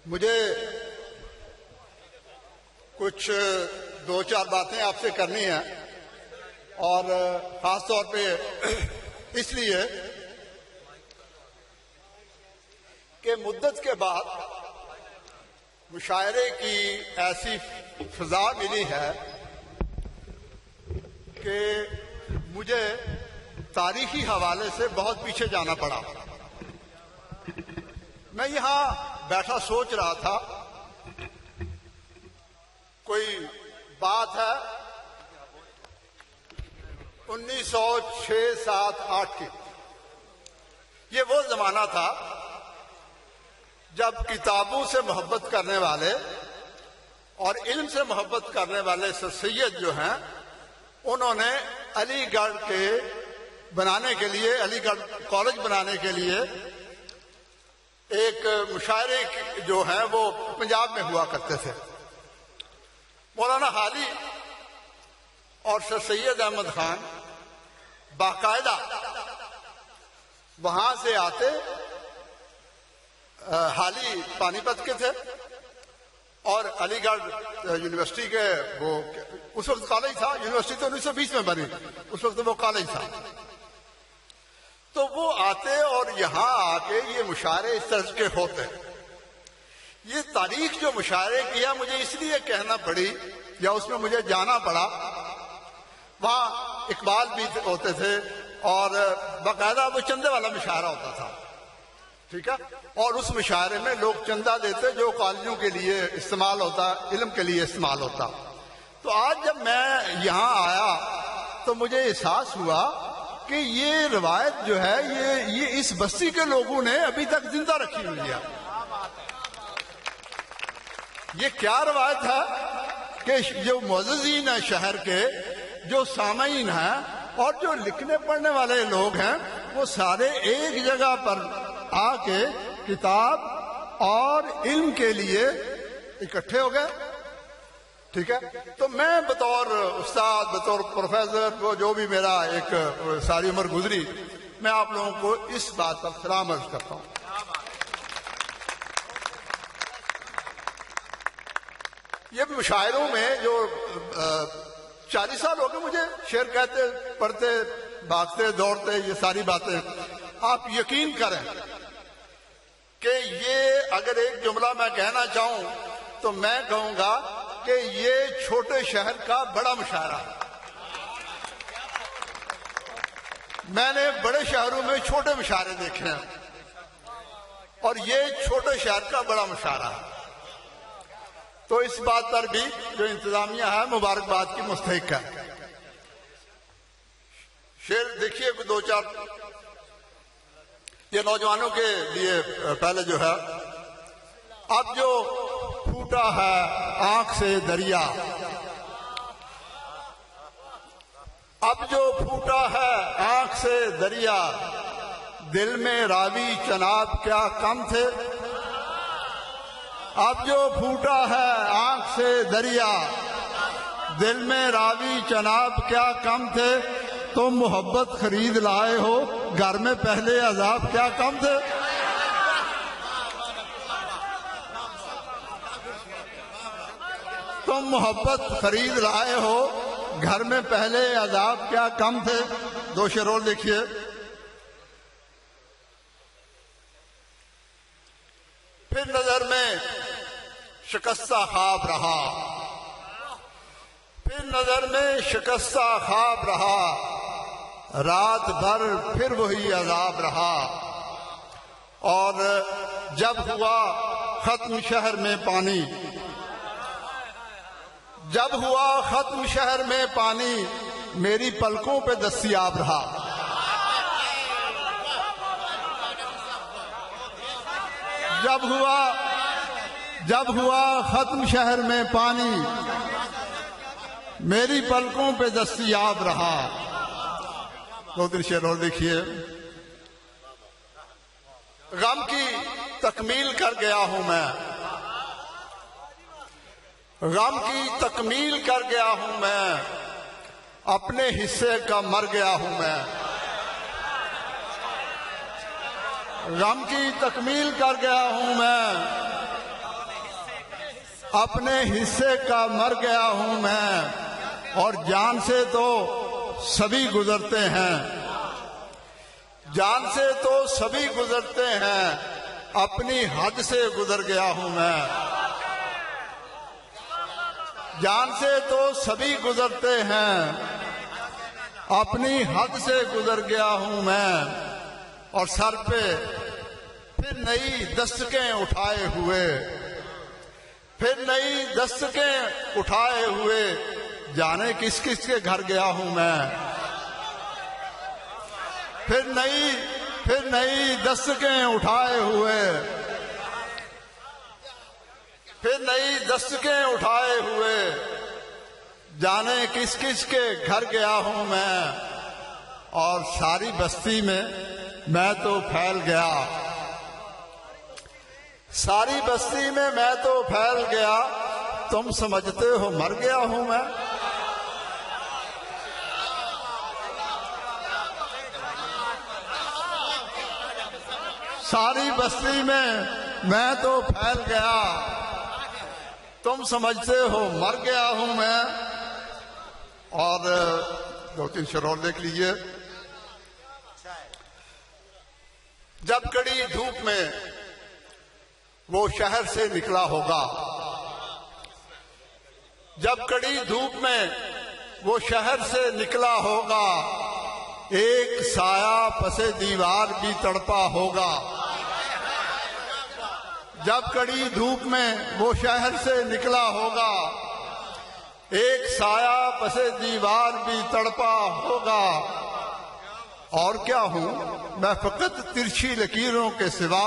مجھے کچھ دو چار باتیں آپ سے کرنی ہیں، اور خاص طور پہ اس لیے کہ مدت کے بعد مشاعرے کی ایسی فضا ملی ہے کہ مجھے تاریخی حوالے سے بہت پیچھے جانا پڑا۔ میں یہاں بیٹھا سوچ رہا تھا، کوئی بات ہے 1906-7-8 کی۔ یہ وہ زمانہ تھا جب کتابوں سے محبت کرنے والے اور علم سے محبت کرنے والے سر سید جو ہیں، انہوں نے علی گڑھ کے بنانے کے لیے، علی گڑھ کالج بنانے کے لیے ایک مشاعرے جو ہیں وہ پنجاب میں ہوا کرتے تھے۔ مولانا حالی اور سر سید احمد خان باقاعدہ وہاں سے آتے۔ حالی پانی پت کے تھے اور علی گڑھ یونیورسٹی کے وہ اس وقت کالج تھا، یونیورسٹی تو 1920 میں بنی، اس وقت وہ کالج تھا۔ تو وہ آتے اور یہاں آ کے یہ مشاعرے اس طرح کے ہوتے۔ یہ تاریخ جو مشاعرے کیا مجھے اس لیے کہنا پڑی یا اس میں مجھے جانا پڑا، وہاں اقبال بھی ہوتے تھے اور باقاعدہ وہ چندے والا مشاعرہ ہوتا تھا، ٹھیک ہے، اور اس مشاعرے میں لوگ چندہ دیتے جو کالجوں کے لیے استعمال ہوتا، علم کے لیے استعمال ہوتا۔ تو آج جب میں یہاں آیا تو مجھے احساس ہوا کہ یہ روایت جو ہے یہ اس بستی کے لوگوں نے ابھی تک زندہ رکھی ہوئی ہے۔ یہ کیا روایت ہے کہ جو معززین ہیں شہر کے، جو سامعین ہیں اور جو لکھنے پڑھنے والے لوگ ہیں، وہ سارے ایک جگہ پر آ کے کتاب اور علم کے لیے اکٹھے ہو گئے، ٹھیک ہے۔ تو میں بطور استاد، بطور پروفیسر، وہ جو بھی میرا ایک ساری عمر گزری، میں آپ لوگوں کو اس بات پر سلام عرض کرتا ہوں۔ یہ مشاعروں میں جو 40 سال ہو گئے مجھے شعر کہتے، پڑھتے، بھاگتے، دوڑتے، یہ ساری باتیں، آپ یقین کریں کہ یہ اگر ایک جملہ میں کہنا چاہوں تو میں کہوں گا کہ یہ چھوٹے شہر کا بڑا مشاعرہ ہے۔ میں نے بڑے شہروں میں چھوٹے مشاعرے دیکھے ہیں اور یہ چھوٹے شہر کا بڑا مشاعرہ ہے۔ تو اس بات پر بھی جو انتظامیہ ہے مبارکباد کی مستحق ہے۔ شعر دیکھیے دو چار، یہ نوجوانوں کے لیے پہلے جو ہے، اب جو پھوٹا ہے آنکھ سے دریا، اب جو پھوٹا ہے آنکھ سے دریا، دل میں راوی چناب کیا کم تھے۔ اب جو پھوٹا ہے آنکھ سے دریا، دل میں راوی چناب کیا کم تھے، تم محبت خرید لائے ہو گھر میں پہلے عذاب کیا کم تھے۔ تم محبت خرید لائے ہو گھر میں پہلے عذاب کیا کم تھے۔ دو شعر اور دیکھیے۔ پھر نظر میں شکستہ خواب رہا، پھر نظر میں شکستہ خواب رہا، رات بھر پھر وہی عذاب رہا، اور جب ہوا ختم شہر میں پانی، جب ہوا ختم شہر میں پانی، میری پلکوں پہ دستیاب رہا۔ جب ہوا ختم شہر میں پانی، میری پلکوں پہ دستیاب رہا۔ دو تین شعر اور دیکھیے۔ غم کی تکمیل کر گیا ہوں میں، غم کی تکمیل کر گیا ہوں میں، اپنے حصے کا مر گیا ہوں میں۔ غم کی تکمیل کر گیا ہوں میں، اپنے حصے کا مر گیا ہوں میں، اور جان سے تو سبھی گزرتے ہیں، جان سے تو سبھی گزرتے ہیں، اپنی حد سے گزر گیا ہوں میں، جان سے تو سبھی گزرتے ہیں، اپنی حد سے گزر گیا ہوں میں، اور سر پہ پھر نئی دستکیں اٹھائے ہوئے، پھر نئی دستکیں اٹھائے ہوئے، جانے کس کس کے گھر گیا ہوں میں، پھر نئی دستکیں اٹھائے ہوئے، پھر نئی دستکیں اٹھائے ہوئے، جانے کس کس کے گھر گیا ہوں میں، اور ساری بستی میں تو پھیل گیا، ساری بستی میں تو پھیل گیا، تم سمجھتے ہو مر گیا ہوں میں، ساری بستی میں تو پھیل گیا، تم سمجھتے ہو مر گیا ہوں میں۔ اور دو تین شعر اور دیکھ لیجئے۔ جب کڑی دھوپ میں وہ شہر سے نکلا ہوگا، جب کڑی دھوپ میں وہ شہر سے نکلا ہوگا، ایک سایہ پسے دیوار بھی تڑپا ہوگا، جب کڑی دھوپ میں وہ شہر سے نکلا ہوگا، ایک سایہ پسے دیوار بھی تڑپا ہوگا، اور کیا ہوں میں فقط ترچھی لکیروں کے سوا،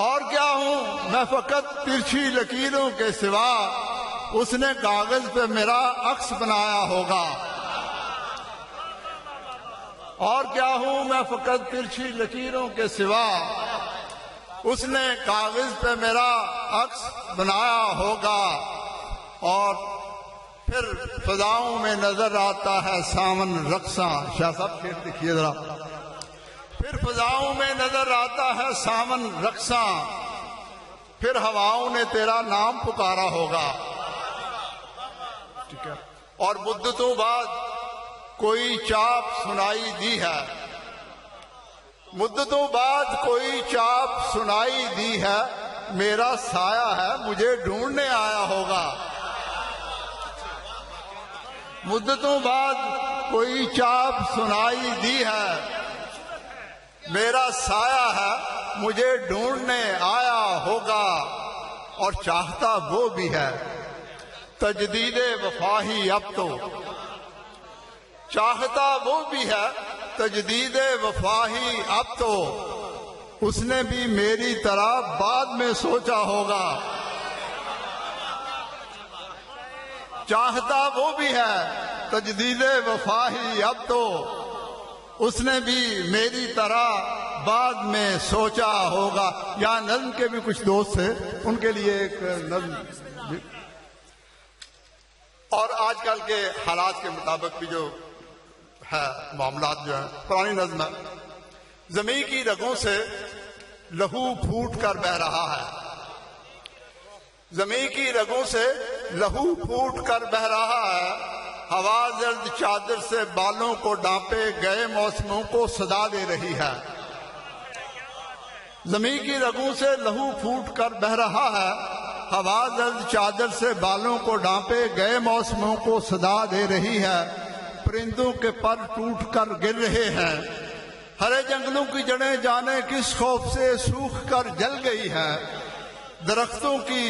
اور کیا ہوں میں فقط ترچھی لکیروں کے سوا، اس نے کاغذ پہ میرا عکس بنایا ہوگا، اور کیا ہوں میں فقط ترچھی لکیروں کے سوا، اس نے کاغذ پہ میرا عکس بنایا ہوگا، اور پھر فضاؤں میں نظر آتا ہے سامن رقصاں۔ شاہ صاحب شعر دیکھیے ذرا۔ پھر فضاؤں میں نظر آتا ہے سامن رقصاں، پھر ہواؤں نے تیرا نام پکارا ہوگا، ٹھیک ہے، اور مدتوں بعد کوئی چاپ سنائی دی ہے، مدتوں بعد کوئی چاپ سنائی دی ہے، میرا سایہ ہے مجھے ڈھونڈنے آیا ہوگا، مدتوں بعد کوئی چاپ سنائی دی ہے، میرا سایہ ہے مجھے ڈھونڈنے آیا ہوگا، اور چاہتا وہ بھی ہے تجدید وفا ہی اب تو، چاہتا وہ بھی ہے تجدید وفا ہی اب تو، اس نے بھی میری طرح بعد میں سوچا ہوگا، چاہتا وہ بھی ہے تجدید وفا ہی اب تو، اس نے بھی میری طرح بعد میں سوچا ہوگا۔ یہاں نظم کے بھی کچھ دوست تھے، ان کے لیے ایک نظم، اور آج کل کے حالات کے مطابق بھی جو ہے معاملات جو ہیں، پرانی نظم ہے۔ زمین کی رگوں سے لہو پھوٹ کر بہ رہا ہے، زمین کی رگوں سے لہو پھوٹ کر بہ رہا ہے، ہوا زرد چادر سے بالوں کو ڈانپے گئے موسموں کو صدا دے رہی ہے، زمین کی رگوں سے لہو پھوٹ کر بہ رہا ہے، ہوا زرد چادر سے بالوں کو ڈانپے گئے موسموں کو صدا دے رہی ہے، پرندوں کے پر ٹوٹ کر گر رہے ہیں، ہرے جنگلوں کی جڑیں جانے کس خوف سے سوکھ کر جل گئی ہیں، درختوں کی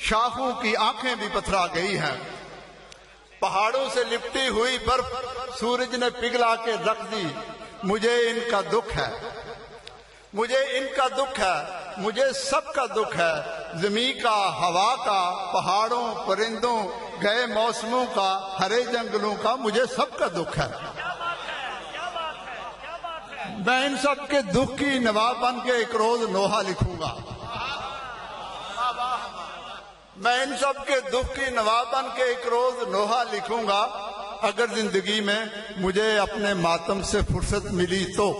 شاخوں کی آنکھیں بھی پتھرا گئی ہیں، پہاڑوں سے لپٹی ہوئی برف سورج نے پگھلا کے رکھ دی، مجھے ان کا دکھ ہے، مجھے ان کا دکھ ہے، مجھے سب کا دکھ ہے، زمین کا، ہوا کا، پہاڑوں، پرندوں، گئے موسموں کا، ہرے جنگلوں کا، مجھے سب کا دکھ ہے۔ میں ان سب کے دکھ کی نوا بن کے ایک روز نوحہ لکھوں گا، میں ان سب کے دکھ کی نوا بن کے ایک روز نوحہ لکھوں گا، اگر زندگی میں مجھے اپنے ماتم سے فرصت ملی تو۔